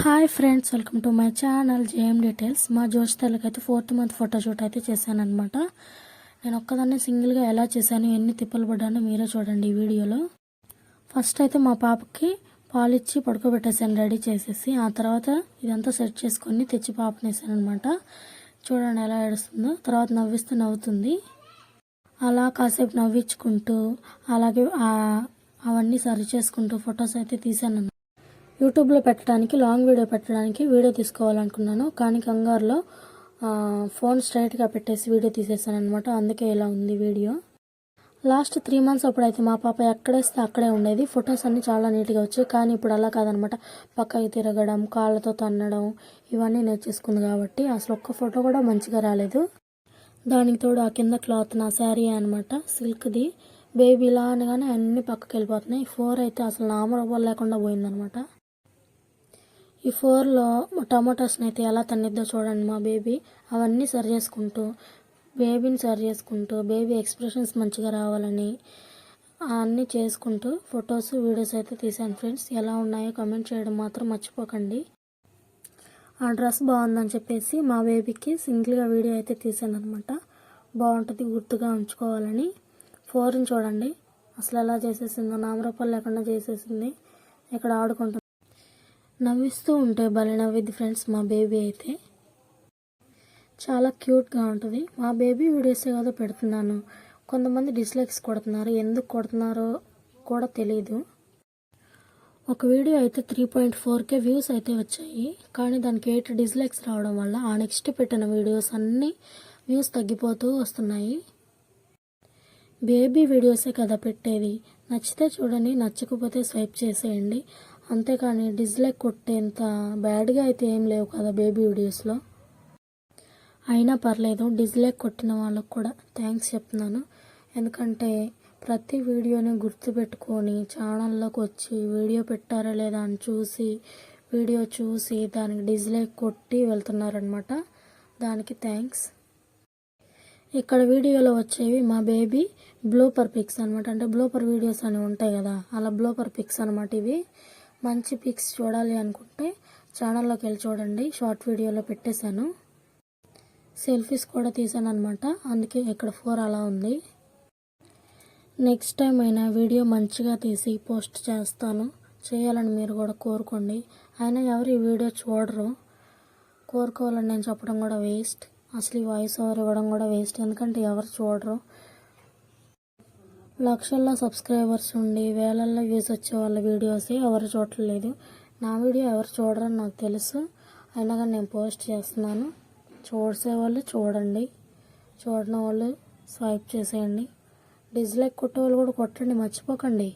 Hi friends, welcome to my channel JM details. మా జోష్తలకి అయితే 4th మంత్ ఫోటోషూట్ అయితే చేశానమాట. నేను ఒక్కదాన్ని సింగిల్గా ఎలా చేశాను, ఎన్ని తిప్పలు పడ్డానో మీరే చూడండి ఈ వీడియోలో. ఫస్ట్ అయితే మా పాపకి పాలిచ్చి పడుకోబెట్టేసాను రెడీ చేసేసి. ఆ తర్వాత ఇదంతా సెట్ చేసుకొని తెచ్చి పాపనేసాను అనమాట. చూడండి ఎలా ఏడుస్తుందో. తర్వాత నవ్విస్తూ నవ్వుతుంది. అలా కాసేపు నవ్వించుకుంటూ అలాగే అవన్నీ సరి చేసుకుంటూ ఫొటోస్ అయితే తీసాను. యూట్యూబ్లో పెట్టడానికి, లాంగ్ వీడియో పెట్టడానికి వీడియో తీసుకోవాలనుకున్నాను. కానీ కంగారులో ఫోన్ స్ట్రైట్గా పెట్టేసి వీడియో తీసేసాను అనమాట. అందుకే ఇలా ఉంది వీడియో. లాస్ట్ 3 months అప్పుడైతే మా పాప ఎక్కడేస్తే అక్కడే ఉండేది. ఫొటోస్ అన్నీ చాలా నీట్గా వచ్చాయి. కానీ ఇప్పుడు అలా కాదనమాట. పక్కకి తిరగడం, కాళ్ళతో తన్నడం ఇవన్నీ నేర్చేసుకుంది కాబట్టి అసలు ఒక్క ఫోటో కూడా మంచిగా రాలేదు. దానికి తోడు ఆ కింద క్లాత్ నా శారీ అనమాట, సిల్క్ది. బేబీ ఇలా అనగానే అన్నీ పక్కకి వెళ్ళిపోతున్నాయి. 4 అయితే అసలు నామరూపాలు లేకుండా పోయిందనమాట. ఈ 4లో టమాటోస్ని అయితే ఎలా తన్నిద్దో చూడండి మా బేబీ. అవన్నీ సరి చేసుకుంటూ, బేబీని సరి చేసుకుంటూ, బేబీ ఎక్స్ప్రెషన్స్ మంచిగా రావాలని అన్నీ చేసుకుంటూ ఫొటోస్, వీడియోస్ అయితే తీసాను ఫ్రెండ్స్. ఎలా ఉన్నాయో కమెంట్ చేయడం మాత్రం మర్చిపోకండి. ఆ డ్రెస్ బాగుందని చెప్పేసి మా బేబీకి సింగిల్గా వీడియో అయితే తీసాను అనమాట. బాగుంటుంది, గుర్తుగా ఉంచుకోవాలని. 4ని చూడండి అసలు ఎలా చేసేసిందో, నామరూపాలు లేకుండా చేసేసింది. ఇక్కడ ఆడుకుంటుంది. నవ్విస్తూ ఉంటే భలే నవ్విద్ది ఫ్రెండ్స్ మా బేబీ అయితే. చాలా క్యూట్గా ఉంటుంది. మా బేబీ వీడియోసే కదా పెడుతున్నాను. కొంతమంది డిస్లైక్స్ కొడుతున్నారు, ఎందుకు కొడుతున్నారో కూడా తెలీదు. ఒక వీడియో అయితే 3.4K వ్యూస్ అయితే వచ్చాయి. కానీ దానికి 8 డిస్లైక్స్ రావడం వల్ల ఆ నెక్స్ట్ పెట్టిన వీడియోస్ అన్నీ వ్యూస్ తగ్గిపోతూ వస్తున్నాయి. బేబీ వీడియోసే కదా పెట్టేది. నచ్చితే చూడండి, నచ్చకపోతే స్వైప్ చేసేయండి. అంతేకాని డిస్లైక్ కొట్టేంత బ్యాడ్గా అయితే ఏం లేవు కదా బేబీ వీడియోస్లో. అయినా పర్లేదు, డిస్లైక్ కొట్టిన వాళ్ళకు కూడా థ్యాంక్స్ చెప్తున్నాను. ఎందుకంటే ప్రతి వీడియోని గుర్తుపెట్టుకొని ఛానల్లోకి వచ్చి వీడియో పెట్టారా లేదా అని వీడియో చూసి దానికి డిస్లైక్ కొట్టి వెళ్తున్నారనమాట. దానికి థ్యాంక్స్. ఇక్కడ వీడియోలో వచ్చేవి మా బేబీ బ్లోపర్ పిక్స్ అనమాట. అంటే బ్లోపర్ వీడియోస్ అని ఉంటాయి కదా, అలా బ్లోపర్ పిక్స్ అనమాట ఇవి. మంచి పిక్స్ చూడాలి అనుకుంటే ఛానల్లోకి వెళ్ళి చూడండి. షార్ట్ వీడియోలో పెట్టేశాను. సెల్ఫీస్ కూడా తీసాను అనమాట. అందుకే ఇక్కడ 4 అలా ఉంది. నెక్స్ట్ టైం అయినా వీడియో మంచిగా తీసి పోస్ట్ చేస్తాను. చేయాలని మీరు కూడా కోరుకోండి. అయినా ఎవరు ఈ వీడియో చూడరు. కోరుకోవాలని నేను చెప్పడం కూడా వేస్ట్. అసలు ఈ వాయిస్ ఓవర్ ఇవ్వడం కూడా వేస్ట్. ఎందుకంటే ఎవరు చూడరు. లక్షల్లో సబ్స్క్రైబర్స్ ఉండి వేలల్లో వ్యూస్ వచ్చే వాళ్ళ వీడియోసే ఎవరు చూడట్లేదు. నా వీడియో ఎవరు చూడరని నాకు తెలుసు. అయినా కానీ నేను పోస్ట్ చేస్తున్నాను. చూసేవాళ్ళు చూడండి, చూడని వాళ్ళు స్వైప్ చేసేయండి. డిస్లైక్ కొట్టే వాళ్ళు కూడా కొట్టండి, మర్చిపోకండి.